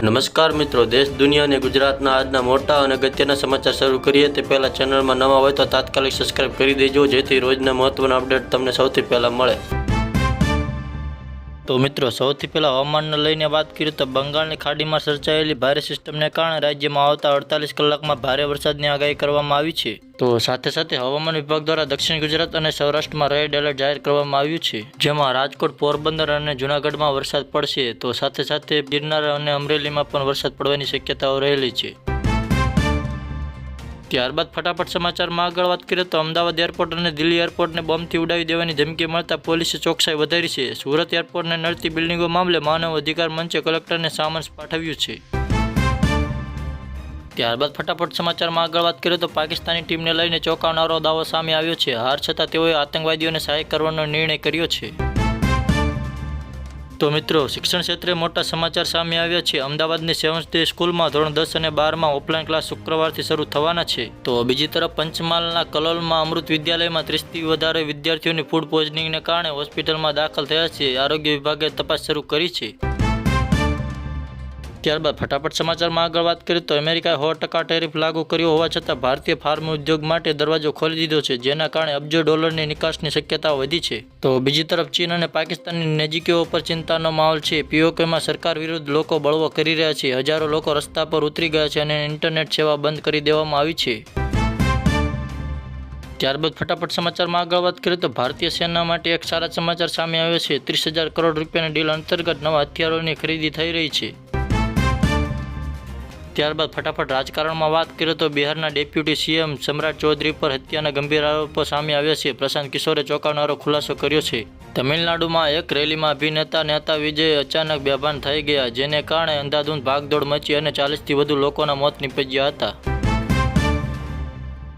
નમસ્કાર મિત્રો, દેશ દુનિયા અને ગુજરાતના આજના મોટા અને અગત્યના સમાચાર શરૂ કરીએ તે પહેલાં ચેનલમાં નવા હોય તો તાત્કાલિક સબસ્ક્રાઇબ કરી દેજો, જેથી રોજના મહત્વના અપડેટ તમને સૌથી પહેલાં મળે. તો મિત્રો, સૌથી પહેલાં હવામાનને લઈને વાત કરીએ તો બંગાળની ખાડીમાં સર્જાયેલી ભારે સિસ્ટમને કારણે રાજ્યમાં આવતા 48 કલાકમાં ભારે વરસાદની આગાહી કરવામાં આવી છે. તો સાથે સાથે હવામાન વિભાગ દ્વારા દક્ષિણ ગુજરાત અને સૌરાષ્ટ્રમાં રેડ એલર્ટ જાહેર કરવામાં આવ્યું છે, જેમાં રાજકોટ, પોરબંદર અને જૂનાગઢમાં વરસાદ પડશે. તો સાથે સાથે ગિરનાર અને અમરેલીમાં પણ વરસાદ પડવાની શક્યતાઓ રહેલી છે. ત્યારબાદ ફટાફટ સમાચારમાં આગળ વાત કરીએ તો અમદાવાદ એરપોર્ટ અને દિલ્હી એરપોર્ટને બોમ્બથી ઉડાવી દેવાની ધમકી મળતા પોલીસે ચોકસાઈ વધારી છે. સુરત એરપોર્ટને નડતી બિલ્ડિંગો મામલે માનવ અધિકાર મંચે કલેક્ટરને સામન્સ પાઠવ્યું છે. ત્યારબાદ ફટાફટ સમાચારમાં આગળ વાત કરીએ તો પાકિસ્તાની ટીમને લઈને ચોંકાવનારો દાવો સામે આવ્યો છે. હાર છતાં તેઓએ આતંકવાદીઓને સહાય કરવાનો નિર્ણય કર્યો છે. તો મિત્રો, શિક્ષણ ક્ષેત્રે મોટા સમાચાર સામે આવ્યા છે. અમદાવાદની સેવન્થ ડે સ્કૂલમાં ધોરણ 10 અને 12માં ઓફલાઈન ક્લાસ શુક્રવારથી શરૂ થવાના છે. તો બીજી તરફ પંચમહાલના કલોલમાં અમૃત વિદ્યાલયમાં 30થી વધારે વિદ્યાર્થીઓની ફૂડ પોઈઝનિંગને કારણે હોસ્પિટલમાં દાખલ થયા છે. આરોગ્ય વિભાગે તપાસ શરૂ કરી છે. ત્યારબાદ ફટાફટ સમાચારમાં આગળ વાત કરીએ તો અમેરિકાએ 100% ટેરિફ લાગુ કર્યો હોવા છતાં ભારતીય ફાર્મ ઉદ્યોગ માટે દરવાજો ખોલી દીધો છે, જેના કારણે અબજો ડોલરની નિકાસની શક્યતાઓ વધી છે. તો બીજી તરફ ચીન અને પાકિસ્તાનની નજીકીઓ પર ચિંતાનો માહોલ છે. પીઓકેમાં સરકાર વિરુદ્ધ લોકો બળવો કરી રહ્યા છે. હજારો લોકો રસ્તા પર ઉતરી ગયા છે અને ઇન્ટરનેટ સેવા બંધ કરી દેવામાં આવી છે. ત્યારબાદ ફટાફટ સમાચારમાં આગળ વાત કરીએ તો ભારતીય સેના માટે એક સારા સમાચાર સામે આવ્યા છે. 30,000 કરોડ રૂપિયાની ડીલ અંતર્ગત નવા હથિયારોની ખરીદી થઈ રહી છે. ત્યારબાદ ફટાફટ રાજકારણમાં વાત કરીએ તો બિહારના ડેપ્યુટી સીએમ સમ્રાટ ચૌધરી પર હત્યાના ગંભીર આરોપો સામે આવ્યા છે. પ્રશાંત કિશોરે ચોંકાવનારો ખુલાસો કર્યો છે. તમિલનાડુમાં એક રેલીમાં અભિનેતા નેતા વિજય અચાનક બેભાન થઈ ગયા, જેને કારણે અંધાધૂંધ ભાગદોડ મચી અને 40થી વધુ લોકોના મોત નીપજ્યા હતા.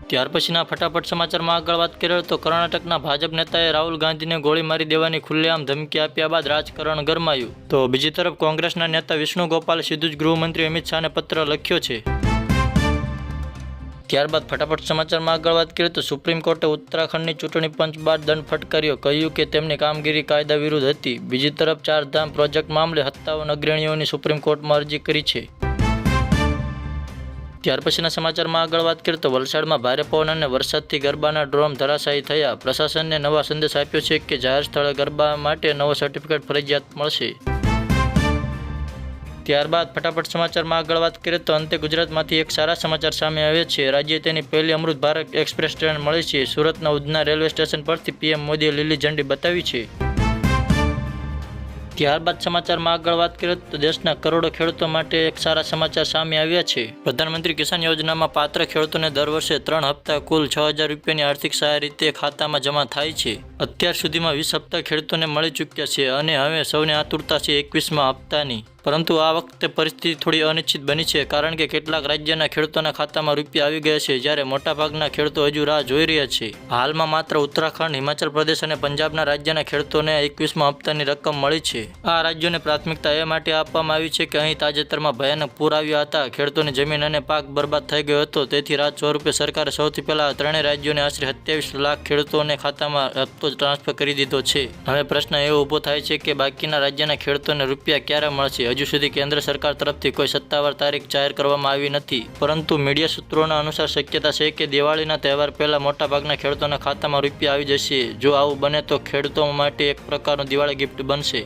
ત્યાર પછીના ફટાફટ સમાચારમાં આગળ વાત કરીએ તો કર્ણાટકના ભાજપ નેતાએ રાહુલ ગાંધીને ગોળી મારી દેવાની ખુલ્લેઆમ ધમકી આપ્યા બાદ રાજકારણ ગરમાયું. તો બીજી તરફ કોંગ્રેસના નેતા વિષ્ણુ ગોપાલે સીધું જ ગૃહમંત્રી અમિત શાહને પત્ર લખ્યો છે. ત્યારબાદ ફટાફટ સમાચારમાં આગળ વાત કરીએ તો સુપ્રીમ કોર્ટે ઉત્તરાખંડની ચૂંટણી પંચ બાદ દંડ ફટકાર્યો, કહ્યું કે તેમની કામગીરી કાયદા વિરુદ્ધ હતી. બીજી તરફ 4 ધામ પ્રોજેક્ટ મામલે 57 અગ્રણીઓની સુપ્રીમ કોર્ટમાં અરજી કરી છે. ત્યાર પછીના સમાચારમાં આગળ વાત કરીએ તો વલસાડમાં ભારે પવન અને વરસાદથી ગરબાના ડ્રોમ ધરાશાયી થયા. પ્રશાસનને નવા સંદેશ આપ્યો છે કે જાહેર સ્થળે ગરબા માટે નવો સર્ટિફિકેટ ફરજિયાત મળશે. ત્યારબાદ ફટાફટ સમાચારમાં આગળ વાત કરીએ તો અંતે ગુજરાતમાંથી એક સારા સમાચાર સામે આવ્યા છે. રાજ્ય તેની પહેલી અમૃત ભારત એક્સપ્રેસ ટ્રેન મળી છે. સુરતના ઉધના રેલવે સ્ટેશન પરથી પીએમ મોદીએ લીલી ઝંડી બતાવી છે. ત્યારબાદ સમાચારમાં આગળ વાત કરીએ તો દેશના કરોડો ખેડૂતો માટે એક સારા સમાચાર સામે આવ્યા છે. પ્રધાનમંત્રી કિસાન યોજનામાં પાત્ર ખેડૂતોને દર વર્ષે 3 હપ્તા કુલ 6,000 રૂપિયાની આર્થિક સહાય રીતે ખાતામાં જમા થાય છે. અત્યાર સુધીમાં 20 હપ્તા ખેડૂતોને મળી ચૂક્યા છે અને હવે સૌને આતુરતા છે 21મા હપ્તાની. પરંતુ આ વખતે પરિસ્થિતિ થોડી અનિશ્ચિત બની છે, કારણ કે કેટલાક રાજ્યના ખેડૂતોના ખાતામાં રૂપિયા આવી ગયા છે, જ્યારે મોટાભાગના ખેડૂતો હજુ રાહ જોઈ રહ્યા છે. હાલમાં માત્ર ઉત્તરાખંડ, હિમાચલ પ્રદેશ અને પંજાબના રાજ્યના ખેડૂતોને 21મા હપ્તાની રકમ મળી છે. આ રાજ્યોને પ્રાથમિકતા એ માટે આપવામાં આવી છે કે અહીં તાજેતરમાં ભયાનક પૂર આવ્યા હતા. ખેડૂતોની જમીન અને પાક બરબાદ થઈ ગયો હતો. તેથી રાહત સ્વરૂપે સરકારે સૌથી પહેલા 3 રાજ્યોને આશરે 27 લાખ ખેડૂતોને ખાતામાં હપ્તો ટ્રાન્સફર કરી દીધો છે. હવે પ્રશ્ન એ ઊભો થાય છે કે બાકીના રાજ્યના ખેડૂતોને રૂપિયા ક્યારે મળશે. હજુ સુધી કેન્દ્ર સરકાર તરફથી કોઈ સત્તાવાર તારીખ જાહેર કરવામાં આવી નથી, પરંતુ મીડિયા સૂત્રોના અનુસાર શક્યતા છે કે દિવાળીના તહેવાર પહેલા મોટાભાગના ખેડૂતોના ખાતામાં રૂપિયા આવી જશે. જો આવું બને તો ખેડૂતો માટે એક પ્રકારનું દિવાળી ગિફ્ટ બનશે.